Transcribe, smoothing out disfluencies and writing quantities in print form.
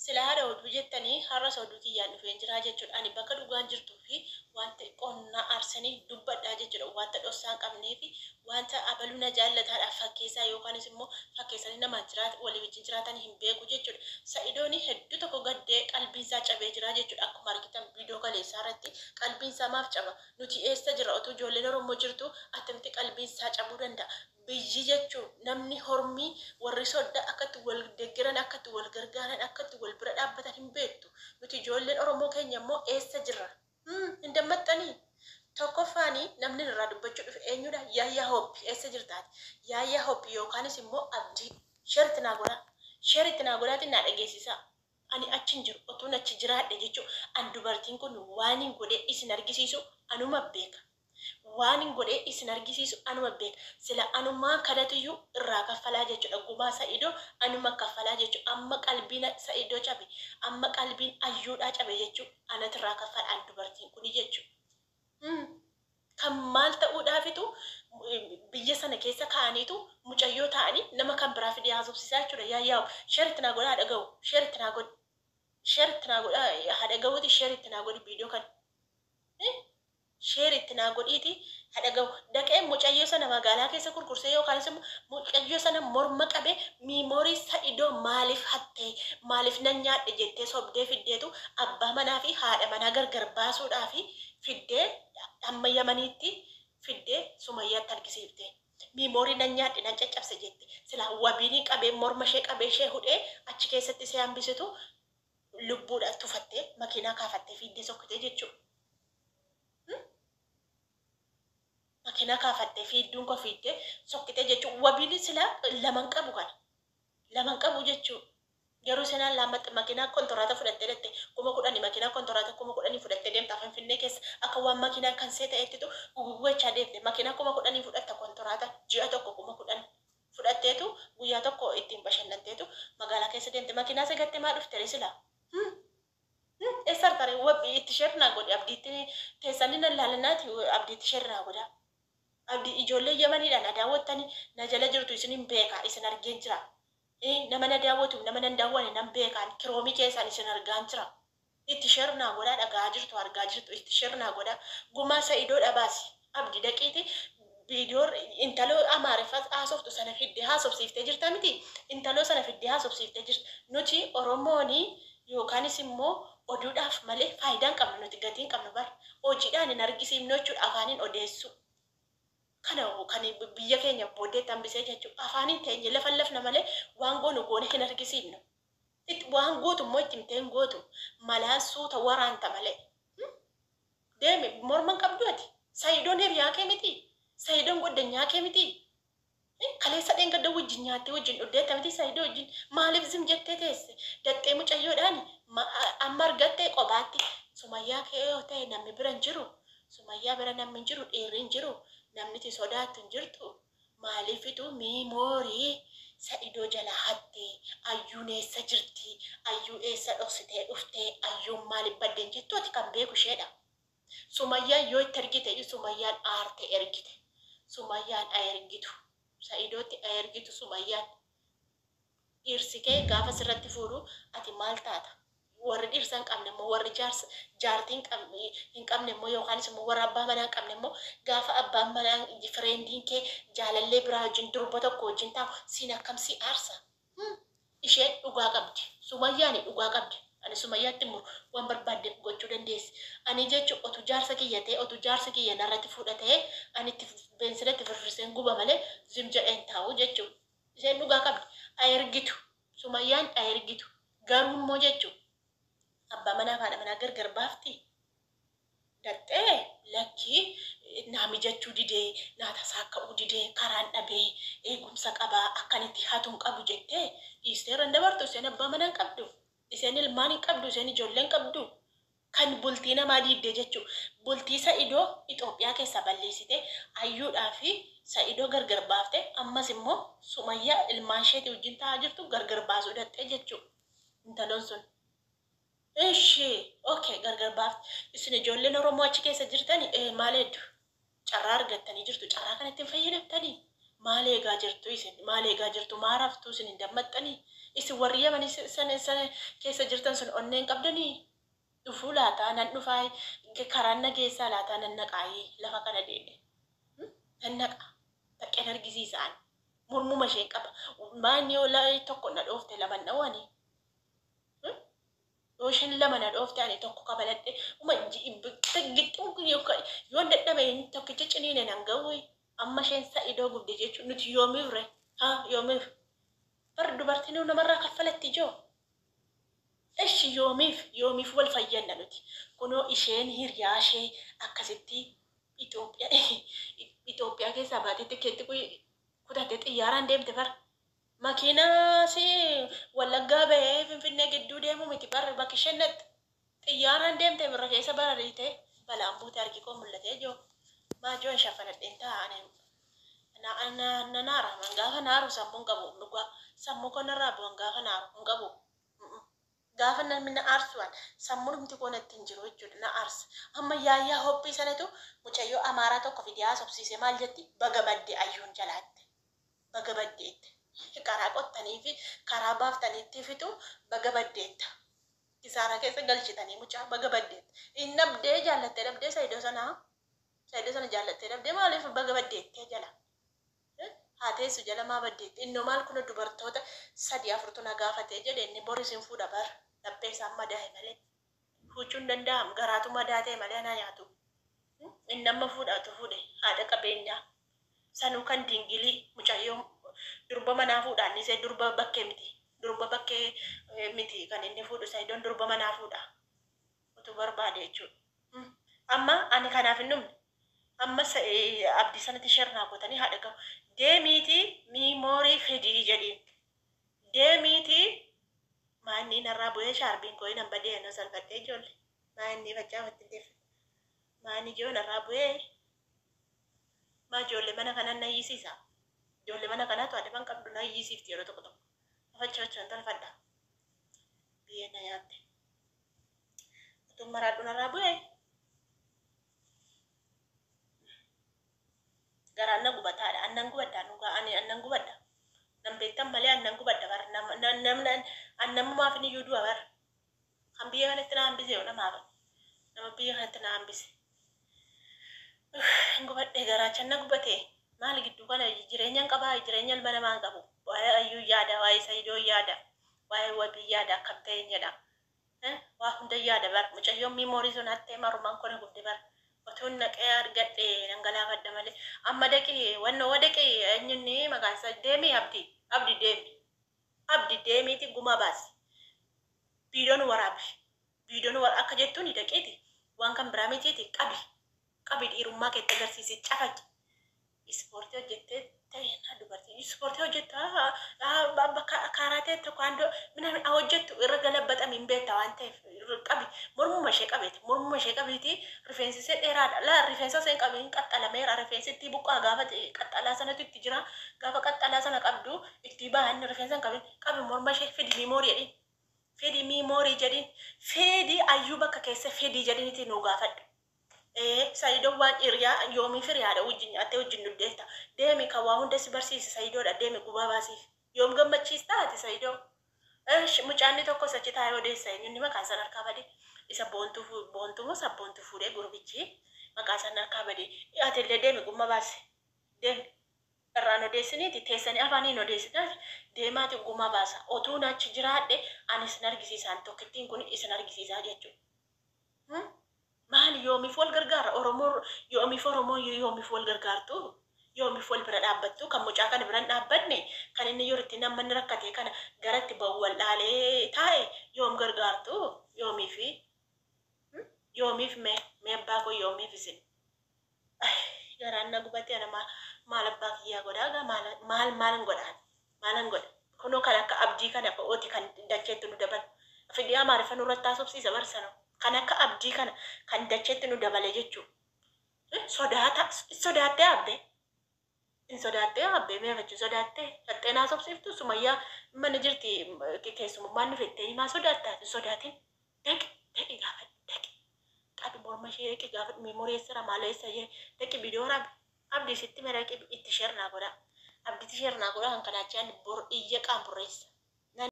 sila haadha oduu jettanii har'a oduu kiyyaan dhufeen jiraa jechuudha. Ani bakka dhugaan jirtuu fi wanta qonna arsanii dubbadhaa jechuudha. Wanta dhossaan qabnee fi wanta abaluu na jaallataadhaaf fakkeessaa yookaanis immoo fakkeessanii nama walii wajjin jiraatan hin beeku jechuudha. Sa'idooni hedduu tokko gaddee qalbiinsaa cabee jira jechuudha. Akkuma argitan viidiyoo kaleessaa irratti qalbiinsaa maaf caba? Nuti eessa jira otoo ijoolleen Oromoo jirtu attamitti qalbiinsaa cabuu danda'a? Biyyi jechuun namni hormii warri sodda akkatti wal deeggaran akkatti wal gargaaran akkatti wal bira dhaabbatan hin beektu. Nuti ijoolleen Oromoo keenya immoo eessa jirra? Hin dammaxxanii. Tokkoffaanii namni irraa dubbachuu dhufe eenyudha? Yaayyaa Hooppi eessa jirtaati? Yaayyaa Hooppi yookaanis immoo Abdii. Sheeritti naa godhaa. Sheeritti naa godhaatiin naa dhageessisaa. Ani achi hin jiru otuun achi jiraadhe jechuudha. An dubartiin kun waan hin godhee isin argisiisu anuma beeka. Waan hin godhee isin argisiisu anuma beeka. Sila anumaa kadhatuyyuu irraa kaffalaa jechuudha. Gumaa Sa'idoo anuma kaffalaa jechuudha. Amma qalbiin Sa'idoo cabe, amma qalbiin Ayyuudhaa cabe jechuudha. Anatu irraa kaffala an dubartiin kuni jechuudha. Kan maal ta'uudhaafitu biyya sana keessa kaa'aniitu mucayyoo ta'anii nama kan biraa fidee haasofsiisaa jechuudha. Yaayyaa sheeritti naa godhaa dhaga'u. Sheeritti naa godhi. Sheeritti naa godhaa haadha ga'uuti sheeritti naa godhi viidiyoo kan. Sheeritti naa godhiiti haadha ga'u. Dhaqee mucayyoo sana magaalaa keessa kurkursee yookaanis immoo mucayyoo sana morma qabee miimoorii Sa'idoo maaliif hattee maaliif nan nyaadhe jettee sobdee fiddeetu abbaa manaa fi haadha manaa gargar baasuudhaaf fiddee amma Yamaniitti fiddee Sumayyaatti argisiifte. Miimoorii nan nyaadhe nan caccabse jette. Sila wabiinii qabee morma ishee qabee ishee hudhee achi keessatti ishee hambisitu lubbuudha tufattee makiinaa kaafattee fiddee sokkitee jechuudha. Makiinaa kaafattee fiidduun koo fiiddee sokkitee jechuudha. Wabiin sila laman qabu kana. Laman qabu jechuudha. Garuu sanaan laamatti makiinaa kontoraata fudhattee dette 10,000 makiinaa kontoraata 10,000 fudhattee deemta Finfinnee keessa akka waan makiinaa kan see ta'ettitu gugguwwachaa deemte makiinaa 10,000 fudhatta kontoraata ji'a tokko 10,000 fudhatteetu guyyaa tokko ittiin bashannanteetu magaalaa keessa deemte makiinaa sagattee maa dhufte sila. Eessa argare wabii itti sheernaa godhe abdiitti teessanii na laalanaati abdiitti sheernaa godha. Abdii ijoollee Yamaniidhaan na daawwattanii na jala jirtu isinin beekaa isin argeen jira. Nama na daawwatu nama nan daawwane nan beekaan kiroomii keessaan isin argaan jira. Itti sheernaa godhaa dhagaa jirtu argaa jirtu itti sheernaa godhaa gumaa Sa'idoo dhabaasi abdii daqiiti viidiyoo intaloo Amaariffaa haasoftu sana fiddee haasofsiiftee jirta miti intaloo sana fiddee haasofsiiftee jirta. Nuti Oromoonii yookaanis immoo oduudhaaf malee faayidaan qabnu nuti gatiin qabnu bara hojiidhaan hin argisiifnu jechuudha afaaniin odeessu. Kana kan biyya keenya booddee tambisee jechuudha. Afaaniin teenye lafa lafna malee waan goonu goone hin argisiifnu. Waan gootu immoo itti himteen gootu malaan suuta waraanta malee. Deeme morman qabdu ati. Sa'idoon hiriyaa kee miti. Sa'idoon goddanyaa kee miti. Kaleessa dheengadda wajjin nyaattee wajjin dhuddeetta miti Sa'idoo wajjin maaliif zim jettee teesse dattee mucayyoodhaan amma argattee kophaatti Sumayyaa kee yoo ta'e namni bira hin jiru. Sumayyaa bira namni hin jiru dhiirri hin jiru. Namni ti sodaatu hin jirtu maaliifitu miimoorii Sa'idoo jala hattee ayyuun eessa jirti ayyuu eessa dhoksitee dhuftee ayyuun maaliif baddeen jettooti kan beeku isheedha. Sumayyaan yoo itti ergite Sumayyaan aarte ergite. Sumayyaan ergitu Sa'idootti ergitu Sumayyaan dhirsi kee gaafa sirratti fuudhu ati maal taata? Warri dhirsa hin qabne immoo warri jaartiin hin qabne immoo yookaanis immoo warra abbaa manaa hin qabne immoo gaafa abbaan manaa fireendiin kee jaalallee biraa wajjin durba tokko wajjin taa'u siin akkam si aarsa. Isheen dhugaa qabdi. Sumayyaan dhugaa qabdi. Ani Sumayyaatti immoo waan barbaadde gochuu dandeessi. Ani jechuun otu jaarsa kiyya ta'e otu jaarsa kiyya narratti fuudhatee ani itti beensirratti firfirseen guba malee zim jedheen taa'u jechuudha. Isheen dhugaa qabdi. Ergitu. Sumayyaan ergitu. Garuu immoo jechuudha. Abbaa manaa fi haadha manaa gargar baafti. Dattee lakkii naami jechuu didee naata saakka'uu didee karaan dhabee eegumsa qabaa akkanitti hatuun qabu jettee dhiisteerra dabartu isheen abbaa manaa hin qabdu. Isheen ilmaan hin qabdu isheen ijoollee hin qabdu. Kan bultii namaa diiddee jechuudha. Bultii Sa'idoo Itoophiyaa keessaa balleessite Ayyuudhaa fi Sa'idoo gargar baaftee ammas immoo Sumayyaa ilmaan isheetii wajjin taa'aa jirtu gargar baasuu dattee jechuudha. Intaloon sun. Okay, gargar baafte. Isin ijoolleen Oromoo achi keessa jirtanii maal hedduu carraa argattanii jirtu. Carraa kanatti hin fayyadamtanii. Maal eegaa jirtu isin? Maal eegaa jirtu? Maal raftuu isin hin dammaxxanii? Isi warri Yamanii sana keessa jirtan sun onneen qabdanii dhufuu laataa nan dhufaa karaan nageessaa laataa nan naqaayee lafa kana deedhe. Nan naqa baqqeen argisiisaan mormuma isheen qaba. Maanni yoo tokko na dhoofte lama dhawanii. Yoo isheen lama na dhoofte ani tokko kabaladhe yoo dadhabe tokkicha ciniine nan ga'u amma isheen sa'idoo gubde jechuun nuti yoomiif re haa yoomiif bar dubartiin namarraa kaffalatti joo. Ishi yoomiif wal fayyadna nuti kunoo isheen hiriyaa ishee akkasitti Itoophiyaa keessaa baatee tikeetti kutattee xiyyaaraan deemte bar makiinaa si Wallaggaa bahee Finfinnee gidduu deemu miti bar bakki isheenatti xiyyaaraan deemte birra keessa barariite balaan buute argi koo mul'atee joo maajoo hin shaffanadheen taa'anii nanaara gaafa naaru sammuun qabu dhugaa sammuu kanarraa bu'an gaafa naaru hin qabu. Gaafa namni na aarsuudhaan sammuu dhumti koonatti hin jiru jechuudha na aarsa. Amma yaayyaa hobbii sanatu mucayyoo amaaraa tokko fidee haasofsiise maal jetti baga baddee ayyuun jalaatti. Baga baddeetti. Karaa qottanii fi karaa baaftaniitti fitu baga baddeetta. Kisaara keessa galchitanii mucaa baga baddeetta. Inni dhabdee jaallattee dhabdee Saayidoo sana jaallattee dhabdee maaliif baga baddeettee jala. Haateessu jala maa baddeetti. Innoo maal kun dubartoota 3-4 na gaafatee jedhe inni boris hin fuudha bara. Laphee isaan madaa'e malee fuuchuun danda'amu garaatu madaatee malee ana nyaatu. Inni amma fuudhaatu fuudhe haadha qabeenyaa sanuu kan dingilii mucayyoo durba manaa fuudhaan isee durba bakkee miti kan inni fuudhu Saayidoon durba manaa fuudha utuu barbaade jechuudha. Amma ani kanaaf hin dhumne amma abdii sanatti shirnaa gootanii haadha qabu deemiitii miimoorii fidii jedhiin deemiitii. Maanni narraa bu'ee shaarbiin koo hin badee na salphattee ijoollee maanni facaafatti deefa maanni ijoo narraa bu'ee maa ijoollee mana kanaan na hiisiisa ijoollee mana kanaatu adeeman qabdu na hiisiifti yeroo tokko fachaan tolfadha biyyee na nyaatte utuun maraadhu narraa bu'ee garaan na gubataadha annan gubadda annan gubadda. Nambeettan malee annan gubadda bar annamummaaf ni yuuduu bar kan biyya kanatti na hambise yoo nama biyya kanatti na hambise gubadhee garaachan na gubatee maali gidduu kana jireenyaan qabaa jireenya ilma namaan qabu waa'ee ayyuu yaada waa'ee Saayidoo yaada waa'ee wabii yaada akkam ta'een jedha waa hunda yaada bar mucayyoon miimoorii sun hattee marumaan kona gubde bar otuun naqee argadhee dhangalaafadha malee amma daqee wannoo wadaqee eenyunni maqaan isaa deemee abdi deemiiti gumaa baasi biidoon waraabi akka jettuun daqeeti waan kan biraa mitiiti qabi dhiirummaa keetti agarsiise cafaqi ispoortii hojjettee ta'ee dubartiin ispoortii hojjettaa kaaraatee tokko minaan hojjettu irra galabbaxamiin beektaa waan ta'eef qabi mormuma ishee qabeeti rifeensi ishee dheeraadha la rifeensa ishee qabiin qaxxalameera rifeensi itti buqqaa gaafa qaxxalaa sanatu itti jira gaafa qaxxalaa sana qabdu itti bahan rifeensa qabi morma ishee fedi miimoorii jedhin fedi ayyuu bakka keessa fedi jedhiniiti nuu gaafadhu. Saayidoo waan hiriyaa yoomiif hiriyaadha wajjin nyaattee wajjin duddeetta deemi kan waa hunda si barsiise Saayidoodha deemi gubaa baasiif yoom gammachiista ati Saayidoo mucaanni tokko sachi taa'ee odeessa eenyuun maqaan sana harkaa badee isa boontuu sabboontuu fuudhee gurbichi maqaan sana harkaa badee ati deemi gumma baase deemi irraan odeessiniiti teessanii afaaniin odeessitaati deemaati gumma baasa otuu naachi jiraadhe anis nargisiisaan tokkittiin kun isa nargisiisaa jechuudha. Maali yoomiif wal gargaara yoomiif wal gargaartu yoomiif wal bira dhaabbattu kan mucaa kana biraan dhaabbanne kan inni yoo itti namni rakkate kana garatti bawwal dhaalee taa'e yoom gargaartu yoomiif mee abbaa koo yoomiif isin garaan na gubatee ana maal abbaa kiyyaa godhaa maalan godha kunoo kan akka abdii kana ooti kan dacheetti nu dabal fidii amaarifa nurratti taasofsiisa barsana. Kan akka abdii kana kan dacheetti nu dabale jechuudha. Sodaattee abbe. In sodaattee abbe mee fachu sodaattee fattee naasofsiiftu sumayyaa mana jirti keessummaan dhufettee himaa sodaatin dhaqi gaafa dhaqi qabi morma ishee dhaqi gaafa miimooreessira maaleessa jee dhaqi bidoo abdii sitti meraqi itti sheernaa godha abdiitti sheernaa godha kan kanaachaan bor iyya qaamburreessa